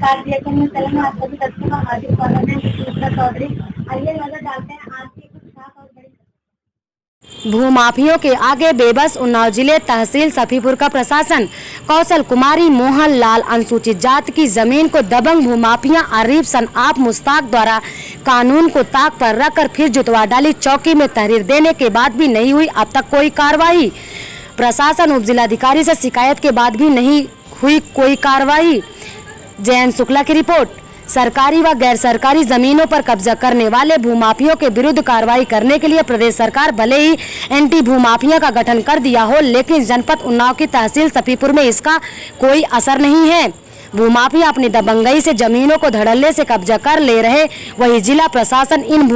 भारतीय में आप सभी दर्शकों का हार्दिक स्वागत है। सुमित्रा चौधरी, आइए नजर डालते हैं आज की कुछ खास और बड़ी। भूमाफियों के आगे बेबस उन्नाव जिले तहसील सफीपुर का प्रशासन। कौशल कुमारी मोहन लाल अनुसूचित जाति की जमीन को दबंग भूमाफिया आरिफ सनआफ मुश्ताक द्वारा कानून को ताक पर रखकर फिर जुतवा डाली। चौकी में तहरीर देने के बाद भी नहीं हुई अब तक कोई कार्रवाई। प्रशासन उप जिलाधिकारी से शिकायत के बाद भी नहीं हुई कोई कार्रवाई। जयंत शुक्ला की रिपोर्ट। सरकारी व गैर सरकारी जमीनों पर कब्जा करने वाले भूमाफियों के विरुद्ध कार्रवाई करने के लिए प्रदेश सरकार भले ही एंटी भूमाफिया का गठन कर दिया हो, लेकिन जनपद उन्नाव की तहसील सफीपुर में इसका कोई असर नहीं है। भूमाफिया अपनी दबंगई से जमीनों को धड़ल्ले से कब्जा कर ले रहे, वही जिला प्रशासन इन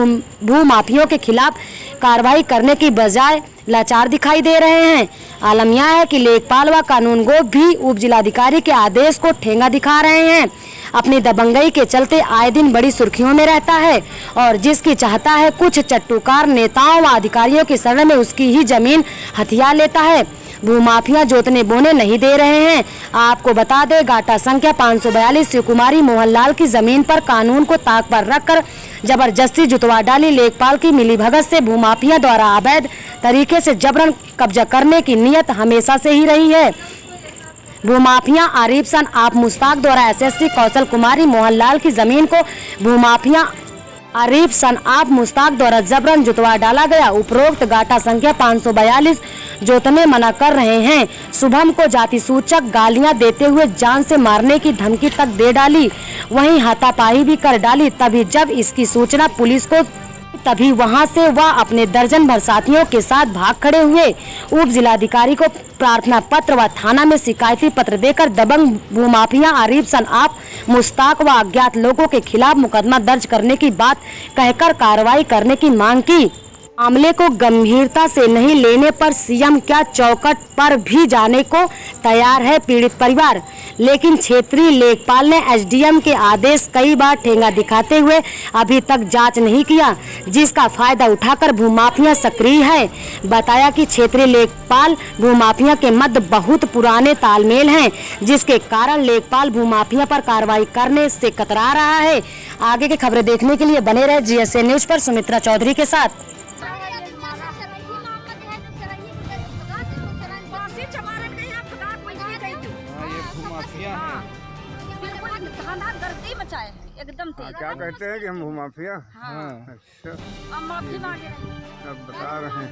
भूमाफियों के खिलाफ कार्रवाई करने की बजाय लाचार दिखाई दे रहे हैं। आलम यह है कि लेखपाल व कानूनगो भी उप जिलाधिकारी के आदेश को ठेंगा दिखा रहे हैं। अपनी दबंगई के चलते आए दिन बड़ी सुर्खियों में रहता है और जिसकी चाहता है कुछ चट्टूकार नेताओं व अधिकारियों की शरण में उसकी ही जमीन हथिया लेता है। भूमाफिया जोतने बोने नहीं दे रहे हैं। आपको बता दें, गाटा संख्या 542 शिव कुमारी मोहनलाल की जमीन पर कानून को ताक पर रखकर जबरदस्ती जुतवा डाली। लेखपाल की मिलीभगत से भूमाफिया द्वारा अवैध तरीके से जबरन कब्जा करने की नीयत हमेशा से ही रही है। भूमाफिया आरिफ सनआफ मुश्ताक द्वारा एसएससी कौशल कुमारी मोहनलाल की जमीन को भूमाफिया आरिफ सनआफ मुश्ताक द्वारा जबरन जुतवा डाला गया। उपरोक्त गाटा संख्या 542 जोतने मना कर रहे हैं। शुभम को जाति सूचक गालियां देते हुए जान से मारने की धमकी तक दे डाली, वहीं हाथापाई भी कर डाली। तभी जब इसकी सूचना पुलिस को तभी वहां से वह अपने दर्जन भर साथियों के साथ भाग खड़े हुए। उप जिलाधिकारी को प्रार्थना पत्र व थाना में शिकायती पत्र देकर दबंग भूमाफिया आरिफ सनआफ मुश्ताक व अज्ञात लोगों के खिलाफ मुकदमा दर्ज करने की बात कहकर कार्रवाई करने की मांग की। मामले को गंभीरता से नहीं लेने पर सीएम क्या चौखट पर भी जाने को तैयार है पीड़ित परिवार, लेकिन क्षेत्रीय लेखपाल ने एसडीएम के आदेश कई बार ठेंगा दिखाते हुए अभी तक जांच नहीं किया, जिसका फायदा उठाकर भूमाफिया सक्रिय है। बताया कि क्षेत्रीय लेखपाल भूमाफिया के मध्य बहुत पुराने तालमेल हैं, जिसके कारण लेखपाल भूमाफिया पर कार्रवाई करने से कतरा रहा है। आगे की खबरें देखने के लिए बने रहे जीएसए न्यूज पर सुमित्रा चौधरी के साथ। एकदम क्या कहते हैं कि हम भूमाफिया? अच्छा, अब बता रहे हैं।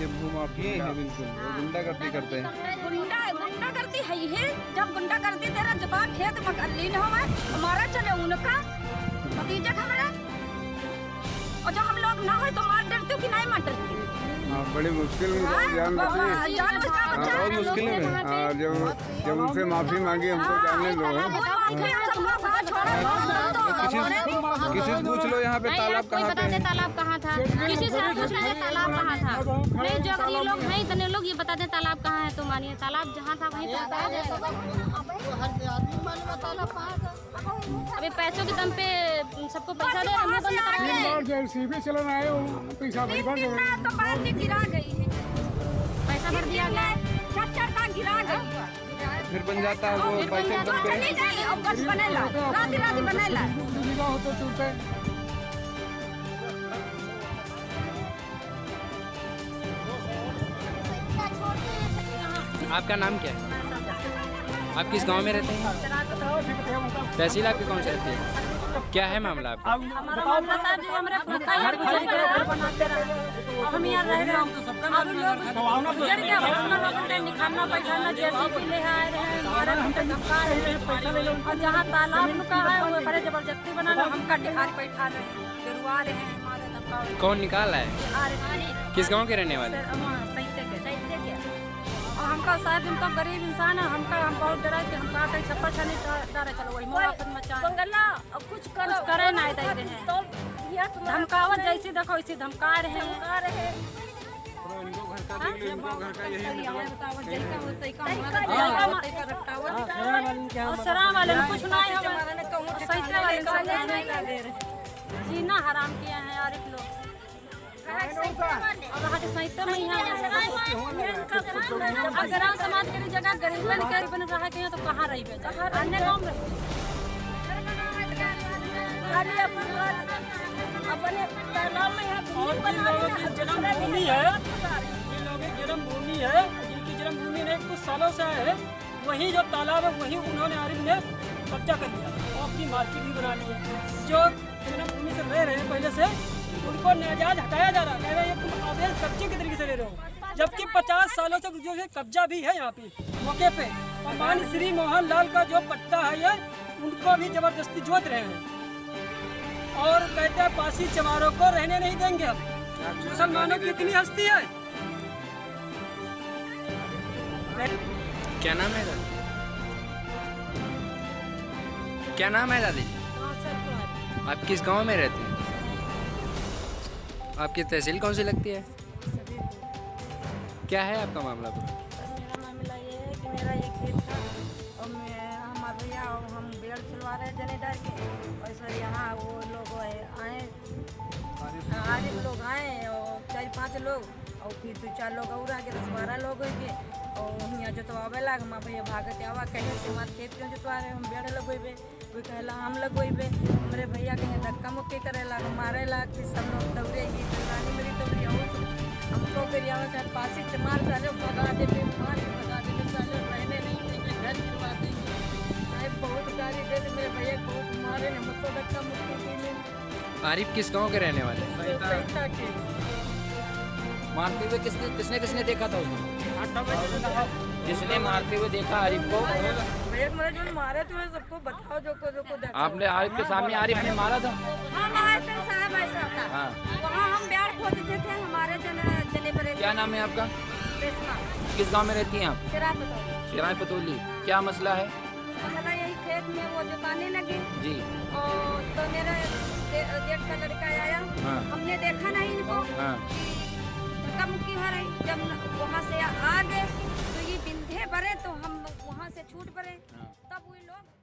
ये भूमाफिया है, बिल्कुल गुंडागर्दी करते हैं। गुंडागर्दी है ही। जब गुंडागर्दी तेरा जवाब खेत मकलीन हो हमारा चले उनका नतीजा हमारा, और जब हम लोग ना हो तो मार डरते कि नहीं मार डरते। बड़ी मुश्किल में जान बची, बहुत मुश्किल में। जब उनसे माफी मांगी हमको जानने दो। किसी से पूछ लो यहाँ पे तालाब कहाँ पे? तालाब कहाँ था? किसी से पूछ लो तालाब कहाँ था? नहीं, जो ये लोग नहीं इतने लोग ये बता दे तालाब कहाँ है, तो मानिए तालाब जहाँ था वहीं अभी पैसों के दम पे सबको पैसा दे गिरा गई है, पैसा भर दिया गया, गिरा गई, फिर बन जाता है वो पैसे के दम पे। बस बनेला रात बनेला। आपका नाम क्या है? आप किस गांव में रहते हैं? तहसील आपकी कौन सी रहती है? क्या है मामला आपका? हमारा मामला साहब जी, हमारे घर बनाते रहे, हम यहाँ रह रहे हैं। अब लोग गुजर गया, निकालना पैसा जेसीबी ले आए रहे, हमारे घंटे धमका रहे हैं। और जहाँ तालाब का है वो बड़े जबरदस्ती बना रहे, हमका टिकारी बैठा रहे हैं, गिरवा रहे हैं, हमारे धमका। कौन निकाला है? किस गाँव के रहने वाले? हमका साहब हम तो गरीब इंसान है, हम बहुत डरा कि हम कहीं छप्पर छाने डरे चलो वही मुआफत मचा कुछ करे ना दे रहे हैं। धमकावत जैसे देखो इसी धमका रहे हैं। शराब वाले कुछ नहीं, जीना हराम किया है यार लोग। और वहाँ के साहित्य में यहाँ अगर समाज के जगह गरीबन के बन रहा के तो कहाँ रही बेटा अन्य गाँव में अपने तालाब में यहाँ जन्मभूमि है, ये लोगों की जन्मभूमि है, जिनकी जन्मभूमि ने कुछ सालों से है, वही जो तालाब है वही उन्होंने आरिफ ने कब्जा कर लिया और अपनी मार्केट भी बना ली है। जो जन्मभूमि से रह रहे हैं पहले से उनको नाजायज हटाया जा रहा है, कह रहे हैं तुम अवैध कब्जे के तरीके से रह रहे हो, जबकि 50 सालों से जो है कब्जा भी है यहाँ पे मौके पे। और मान श्री मोहन लाल का जो पट्टा है ये उनको भी जबरदस्ती जोत रहे हैं और कहते हैं पासी चमारों को रहने नहीं देंगे। हम मुसलमानों की इतनी हस्ती है। क्या नाम है दादी? क्या नाम है दादी? आप किस गांव में रहती हैं? आपकी तहसील कौन सी लगती है? क्या है आपका मामला? मेरा मामला ये है कि मेरा ये खेत था और हमारे भैया हम बेड़ चलवा रहे जने डाल के और सर यहाँ वो लोग आए आरिफ लोग आए और 4-5 लोग और फिर 2-4 लोग और आगे 10-12 लोग हो गए और यहाँ जोतवावे लाग माँ भैया भागत आवा कहे से हमारे खेत क्यों जोतवा रहे हम बेड़ लगवेबे कोई कहला हम लगवेबे मेरे भैया कहीं धक्का मुक्की करे लाग मारे लाग फिर सब लोग दौड़े ये रानी मेरी दौड़ी और हमको फिर यहाँ चाहे पासी चमार साले भगा देते मार के भगा देते साले रहने नहीं देंगे घर गिरवा देंगे बहुत गाली देते मेरे भैया बहुत मारे ने मुझको धक्का मुक्की की। आरिफ किस गांव के रहने वाले? मारते हुए किसने देखा था उसको? जिसने मारते हुए देखा आरिफ को? भैया जो मारे थे सबको बताओ जो को देखा। आपने आरिफ के सामने आरिफ ने मारा था? हाँ मारे थे साहब ऐसा था। हाँ। वहाँ हम ब्याड़ खोदते थे हमारे जने पर। क्या नाम है आपका? रेशमा। किस गांव में रहती हैं आप? चिराय पतौली। क्या मसला है? मसला यही खेत में वो जुताने लगे जी। और तो मेरा जेठ का लड़का आया। हाँ। हमने देखा नहीं इनको। हाँ। धक्का मुक्की हो रही जब वहाँ से आ गए तो ये बिंधे भरे तो हम वहाँ से छूट पड़े तब वो लोग